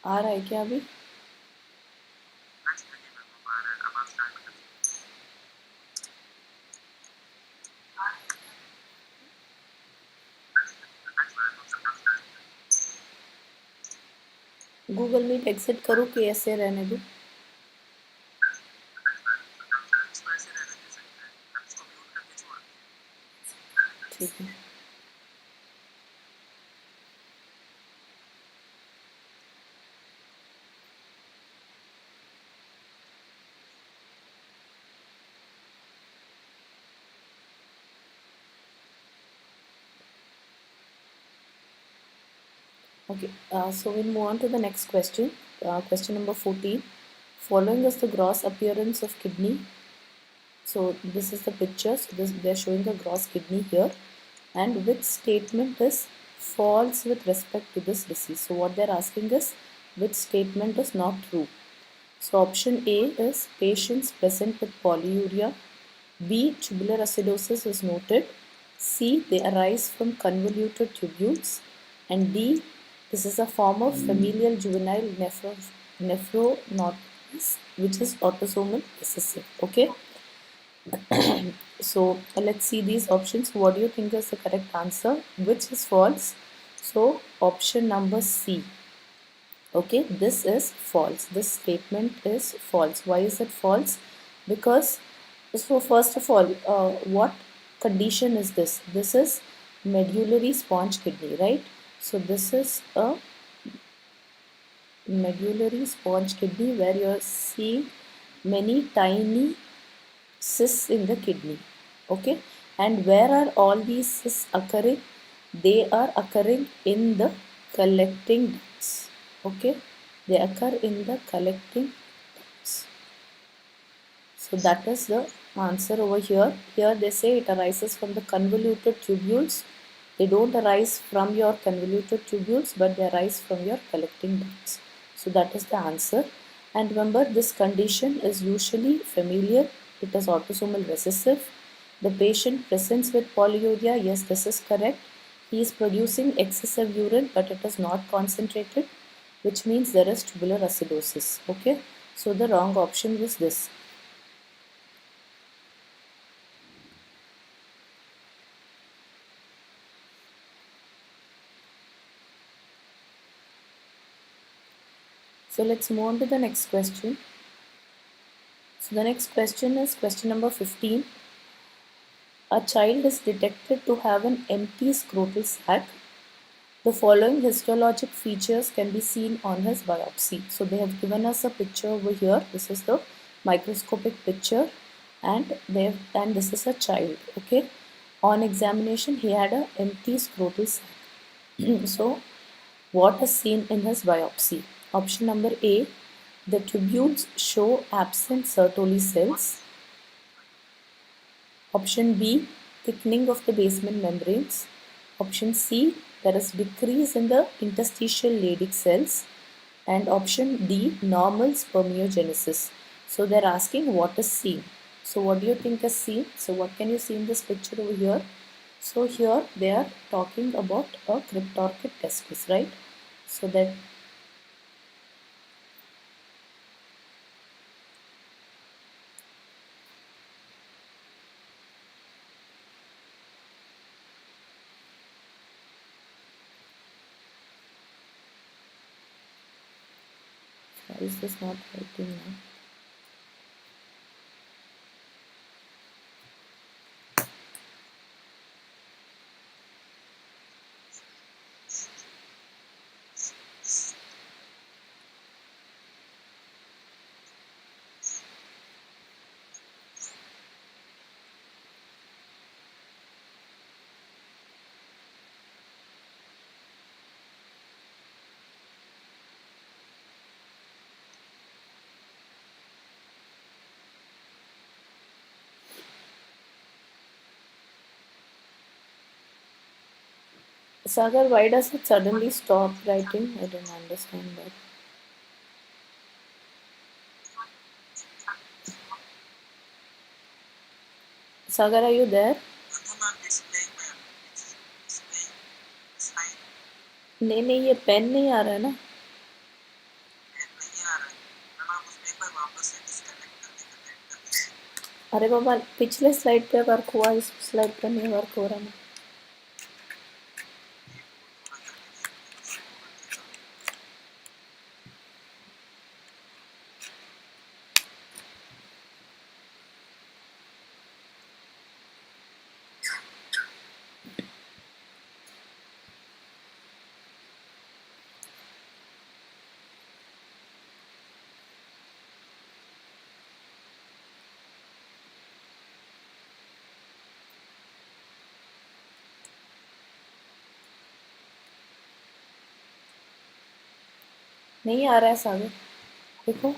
आ रहा है क्या अभी? गूगल मीट एग्जिट करूँ कि ऐसे रहने दूँ? ठीक है. Okay, so we'll move on to the next question. Question number 14. Following is the gross appearance of kidney. So this is the picture. So they're showing the gross kidney here. And which statement is false with respect to this disease? So what they're asking is which statement is not true. So option A is patients present with polyuria. B. Tubular acidosis is noted. C. They arise from convoluted tubules. And D. This is a form of familial juvenile nephronopathy, which is autosomal recessive. Okay. So let's see these options. What do you think is the correct answer? Which is false? So option number C. Okay, this is false. This statement is false. Why is it false? Because, so first of all, what condition is this? This is medullary sponge kidney, right? So this is a medullary sponge kidney where you're seeing many tiny cysts in the kidney. Okay, and where are all these cysts occurring? They are occurring in the collecting ducts. Okay, they occur in the collecting ducts. So that is the answer over here. Here they say it arises from the convoluted tubules. They don't arise from your convoluted tubules, but they arise from your collecting ducts. So that is the answer. And remember, this condition is usually familial. It is autosomal recessive. The patient presents with polyuria. Yes, this is correct. He is producing excessive urine, but it is not concentrated, which means there is tubular acidosis. Okay. So the wrong option was this. So let's move on to the next question. So the next question is question number 15. A child is detected to have an empty scrotal sac. The following histologic features can be seen on his biopsy. So they have given us a picture over here. This is the microscopic picture, and this is a child. Okay. On examination, he had an empty scrotal sac. So what is seen in his biopsy? Option number A, the tubules show absent Sertoli cells. Option B, thickening of the basement membranes. Option C, there is decrease in the interstitial Leydig cells. And option D, normal spermiogenesis. So they're asking what is seen. So what do you think is seen? So what can you see in this picture over here? So here they are talking about a cryptorchid testis, right? So that why is this not helping now? Sagar, why does it suddenly stop writing? I don't understand that. Sagar, are you there? नहीं नहीं, ये pen नहीं आ रहा है ना. अरे बाबा पिछले slide पे वर्क हुआ, इस स्लाइड पे नहीं वर्क हो रहा है। नहीं आ रहा है सागर, देखो।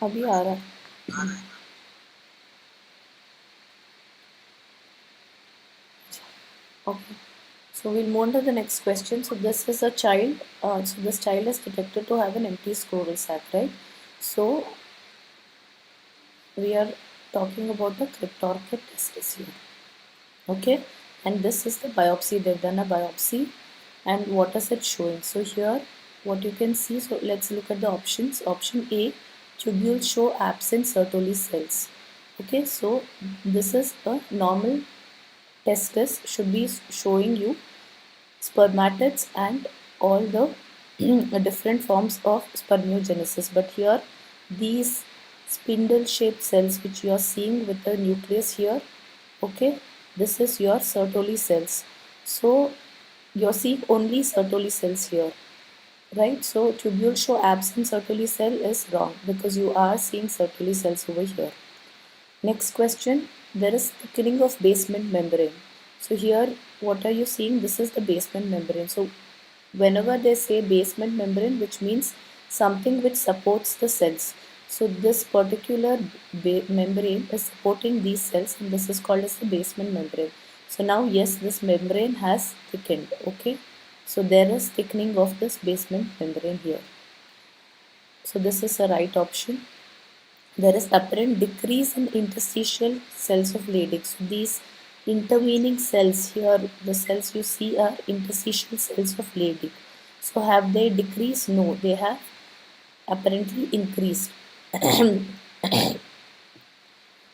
अभी आ रहा है। Okay. So we'll move on to the next question. So this is a child. So this child is detected to have an empty scrotal sac, right? So we are talking about the cryptorchid testis here. Okay, and this is the biopsy. They've done a biopsy, and what is it showing? So here, what you can see. So let's look at the options. Option A, tubules show absent Sertoli cells. Okay, so this is a normal testis should be showing you spermatids and all the different forms of spermiogenesis. But here, these spindle shaped cells which you are seeing with the nucleus here, okay, this is your Sertoli cells. So you're seeing only Sertoli cells here, right? So tubule show absent Sertoli cell is wrong because you are seeing Sertoli cells over here. Next question, there is thickening of basement membrane. So here, what are you seeing? This is the basement membrane. So whenever they say basement membrane, which means something which supports the cells. So this particular membrane is supporting these cells, and this is called as the basement membrane. So now, yes, this membrane has thickened, okay? So there is thickening of this basement membrane here. So this is a right option. There is apparent decrease in interstitial cells of Leydig. So these intervening cells here, the cells you see are interstitial cells of Leydig. So have they decreased? No, they have apparently increased.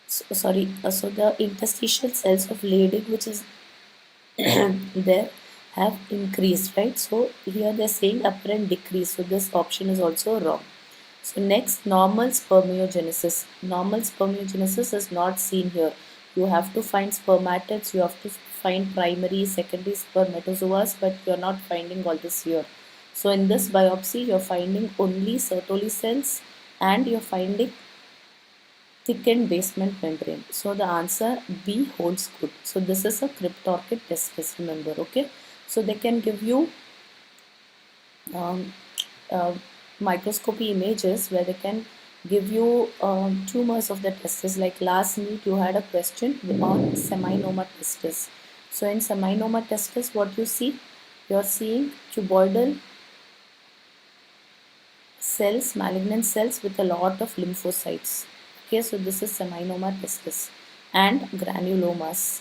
So the interstitial cells of Leydig, which is there, have increased, right? So here they're saying apparent decrease. So this option is also wrong. So next, normal spermiogenesis. Normal spermiogenesis is not seen here. You have to find spermatids, you have to find primary, secondary spermatozoas, but you're not finding all this here. So in this biopsy, you're finding only Sertoli cells and you're finding thickened basement membrane. So the answer B holds good. So this is a cryptorchid testis, remember, okay? So they can give you um, uh, microscopy images where they can give you tumors of the testis. Like last meet you had a question on seminoma testis. So in seminoma testis, what you see? You're seeing cuboidal cells, malignant cells with a lot of lymphocytes. Okay, so this is seminoma testis and granulomas.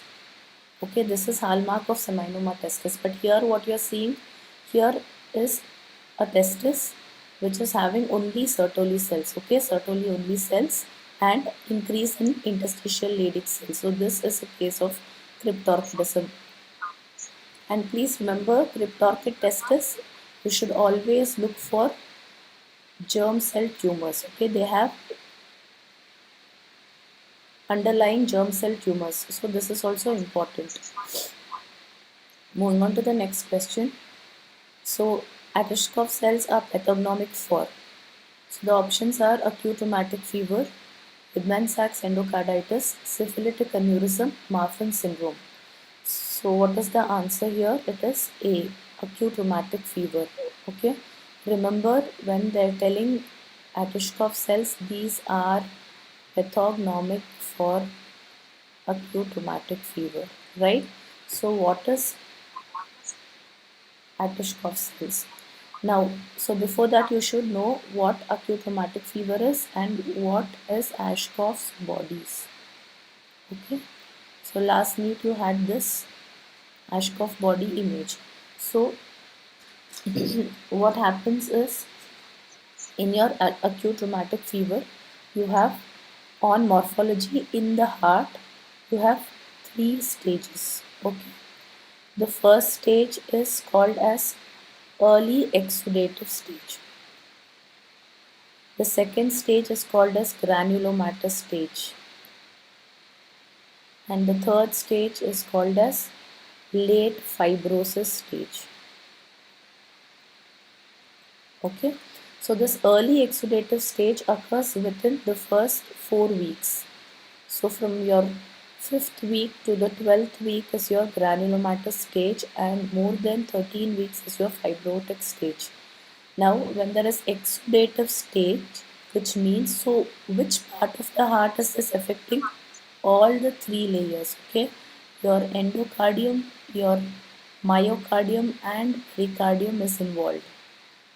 Okay, this is hallmark of seminoma testis. But here what you're seeing here is a testis which is having only Sertoli cells. Okay, Sertoli only cells and increase in interstitial Leydig cells. So this is a case of cryptorchidism. And please remember, cryptorchid testis, you should always look for germ cell tumors. Okay, they have underlying germ cell tumors. So this is also important. Moving on to the next question. So Atishkov cells are pathognomic for. So the options are acute rheumatic fever, Widman-Sachs endocarditis, syphilitic aneurysm, Marfan syndrome. So what is the answer here? It is A, acute rheumatic fever. Okay. Remember when they're telling Atishkov cells, these are pathognomic for acute rheumatic fever, right? So what is Atishkov cells? Now, so before that, you should know what acute rheumatic fever is and what is Ashkoff's bodies. Okay. So last meet you had this Ashkoff body image. So what happens is in your acute rheumatic fever, you have on morphology in the heart, you have three stages. Okay. The first stage is called as early exudative stage. The second stage is called as granulomatous stage. And the third stage is called as late fibrosis stage. Okay, so this early exudative stage occurs within the first 4 weeks. So from your 5th week to the 12th week is your granulomatous stage, and more than 13 weeks is your fibrotic stage. Now, when there is exudative stage, which means, so which part of the heart is this affecting? All the three layers, okay? Your endocardium, your myocardium, and pericardium is involved.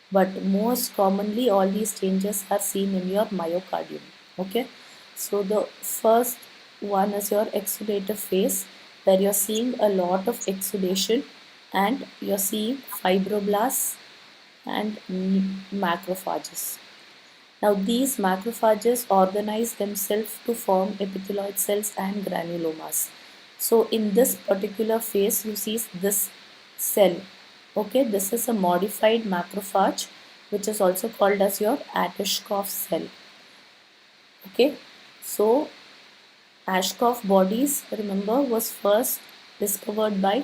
But most commonly, all these changes are seen in your myocardium, okay? So the first one is your exudative phase, where you're seeing a lot of exudation and you're seeing fibroblasts and macrophages. Now, these macrophages organize themselves to form epithelioid cells and granulomas. So, in this particular phase, you see this cell. Okay, this is a modified macrophage, which is also called as your Ashkoff cell. Okay, so Ashkoff bodies, remember, was first discovered by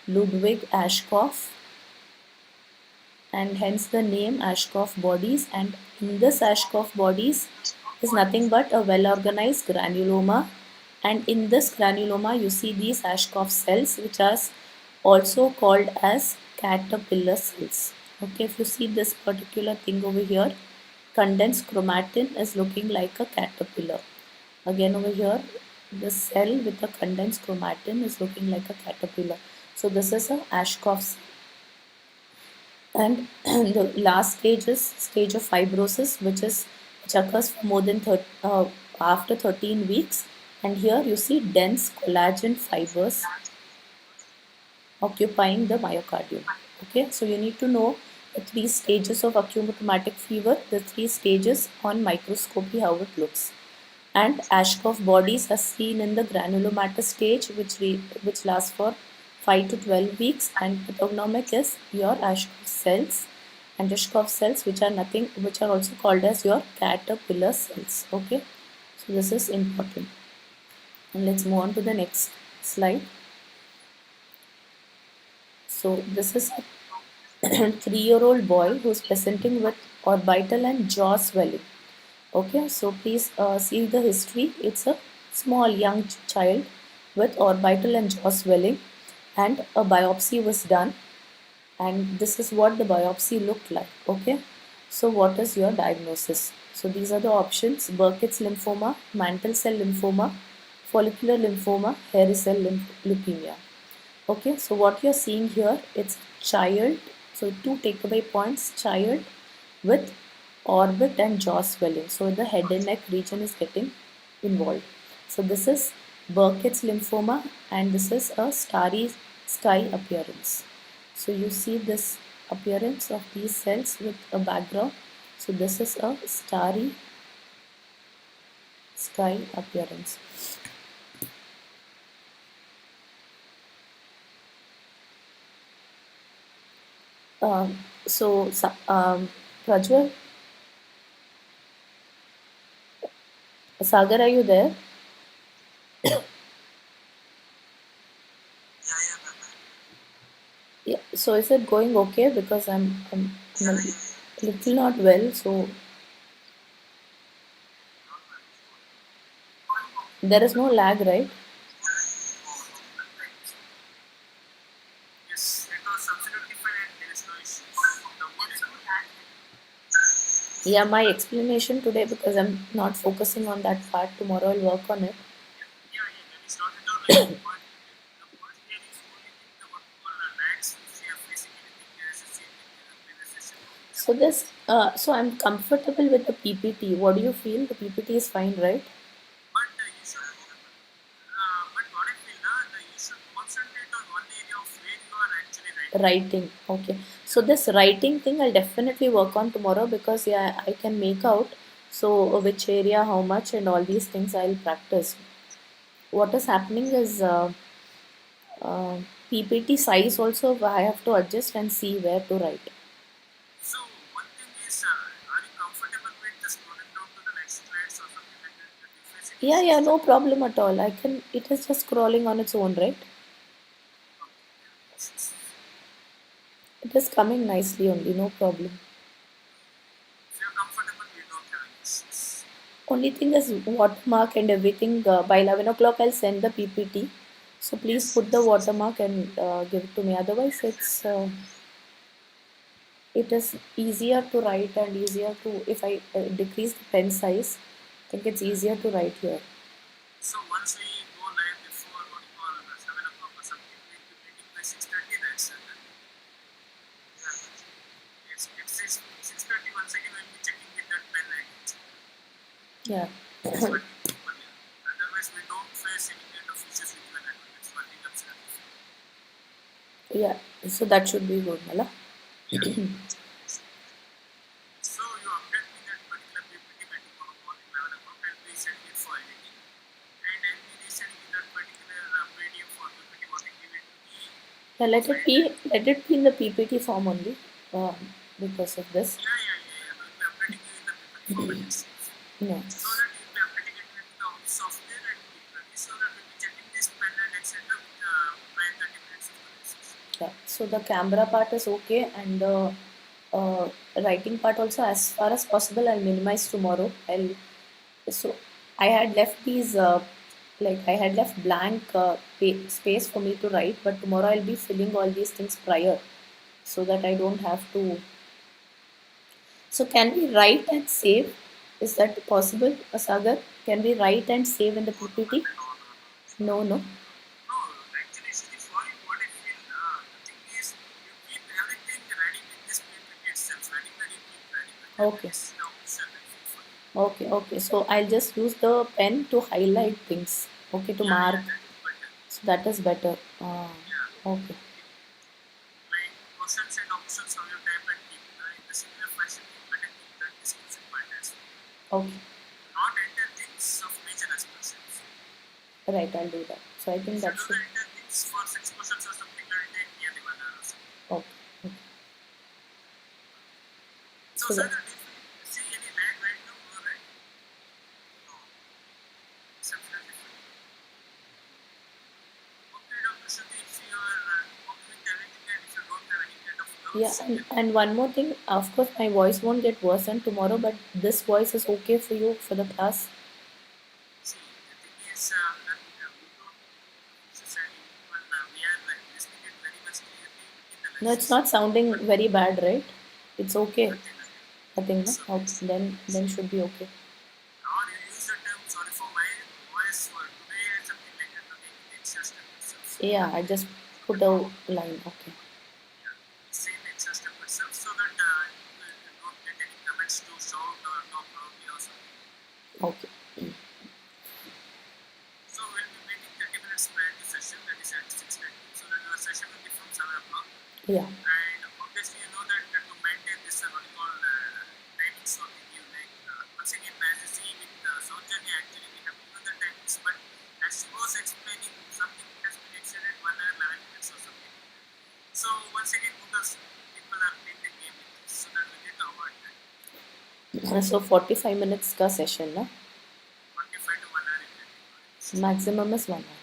Ludwig Ashkoff, and hence the name Ashkoff bodies. And in this Ashkoff bodies is nothing but a well organized granuloma, and in this granuloma you see these Ashkoff cells, which are also called as caterpillar cells. Okay, if you see this particular thing over here, condensed chromatin is looking like a caterpillar. Again over here, the cell with the condensed chromatin is looking like a caterpillar. So this is a Ashkoff cell. And the last stage is stage of fibrosis, which occurs for more than after 13 weeks. And here you see dense collagen fibers occupying the myocardium. Okay, so you need to know the three stages of acute rheumatic fever, the three stages on microscopy, how it looks. And Ashkoff bodies are seen in the granulomatous stage, which lasts for 5 to 12 weeks, and pathognomic is your Ashkoff cells, and Ashkoff cells, which are nothing, which are also called as your caterpillar cells. Okay, so this is important. And let's move on to the next slide. So this is a 3-year-old boy who's presenting with orbital and jaw swelling. Okay, so please see the history. It's a small young child with orbital and jaw swelling, and a biopsy was done, and this is what the biopsy looked like. Okay, so what is your diagnosis? So these are the options: Burkitt's lymphoma, mantle cell lymphoma, follicular lymphoma, hairy cell leukemia. Okay, so what you're seeing here, it's child. So two takeaway points: child with orbit and jaw swelling. So the head and neck region is getting involved. So this is Burkitt's lymphoma, and this is a starry sky appearance. So you see this appearance of these cells with a background. So this is a starry sky appearance. So Prajwal, Sagar, are you there? Yeah. So is it going okay? Because I'm a little not well. So there is no lag, right? Yeah, my explanation today, because I'm not focusing on that part. Tomorrow I'll work on it. So I'm comfortable with the PPT. What do you feel? The PPT is fine, right? But you should, but what I feel now, you should concentrate on one area of where you are actually writing. Writing. Okay. So this writing thing I'll definitely work on tomorrow because yeah, I can make out. So which area, how much, and all these things I'll practice. What is happening is PPT size also I have to adjust and see where to write. So one thing is, are you comfortable with the scrolling down to the next slides or something like that? Do you face any Yeah, yeah, issues? no problem at all. I can. It is just scrolling on its own, right? So It is coming nicely only, no problem. if you're comfortable, we don't have any issues. Only thing is watermark and everything. By 11 o'clock, I'll send the PPT. So please Yes, put the yes, yes. watermark and give it to me. Otherwise, it is easier to write and easier to if I decrease the pen size. I think it's easier to write here. So once we go live before what you call 7 o'clock or something, we'll be meeting by 6:30. That's it says 6:30. Once again, we'll be checking with that pen language. Yeah, It's working properly. Otherwise, we don't face any kind of issues with the network. It's working absolutely. yeah. So that should be good, Mala. Yeah. So you update me that particular PPT by tomorrow morning 11 o'clock. I'll be sending it for editing, and I'll be resending you that particular PDF for PPT. What I give it to me Yeah, of edit. let it be in the PPT form only, because of this. Yeah, yeah, yeah, yeah. We'll be updating you in the PPT format itself. Yeah, So that you'll be updating it with the software and keep ready. So that we'll be checking this pen and etc. with prior 30 minutes of conversation. yeah. So the camera part is okay, and the uh, writing part also, as far as possible, I'll minimize tomorrow. I'll so I had left these like I had left blank space for me to write, but tomorrow I'll be filling all these things prior so that I don't have to. So can we write and save? Is that possible, Sagar? Can we write and save in the No, no, PPT? no, no, no. No, no. No, actually, see, for you, what I feel, the thing is, you keep everything ready with this PPT itself. Ready, keep ready. That Okay. is the option I feel for you. Okay, okay. So I'll just use the pen to highlight things. Okay, to Yeah, yeah, mark. that is better. So that is better. Yeah, Okay, like questions and options of your type and keep in the similar fashion, you better keep that description part as well. okay. Not enter things of major expressions. Right, I'll do that. So I think If you that do should. the enter things for 6 questions or something, it will take nearly 1 hour or something. Okay, okay. So, So sir, that. do you see any lag right now? No, right? No. It's absolutely fine. Okay, Dr. Shruti, if you are okay with everything and if you don't have any kind of Yeah, doubts, and one more thing. Of course, my voice won't get worsened tomorrow, but this voice is okay for you for the class. see, the thing is that we don't necessarily even we are listening it very much clearly in the No, it's lessons. not sounding But very bad, right? It's okay. nothing, nothing. I think no. It's okay. Okay, then should be okay. Or you use the term sorry for my voice for today and something like that, nothing in the extra step itself. Yeah, I just put a line. Okay. Yeah, say the extra step itself so that you don't get any comments to shout or talk loudly or something. Okay. So we'll be meeting 30 minutes prior to session, that is at 6:30. So that your session will be from 7 o'clock. Yeah. And obviously, you know that to maintain this what you call timings for the give, like once again, as you see with South Journey, actually we have given the timings, but as she was explaining, something has been extended 1 hour 11 minutes or something. So once again, Google's people are playing the game with this, so that we need to avoid that. So 45 minutes ka session, na? 45 to 1 hour in the Maximum is 1 hour.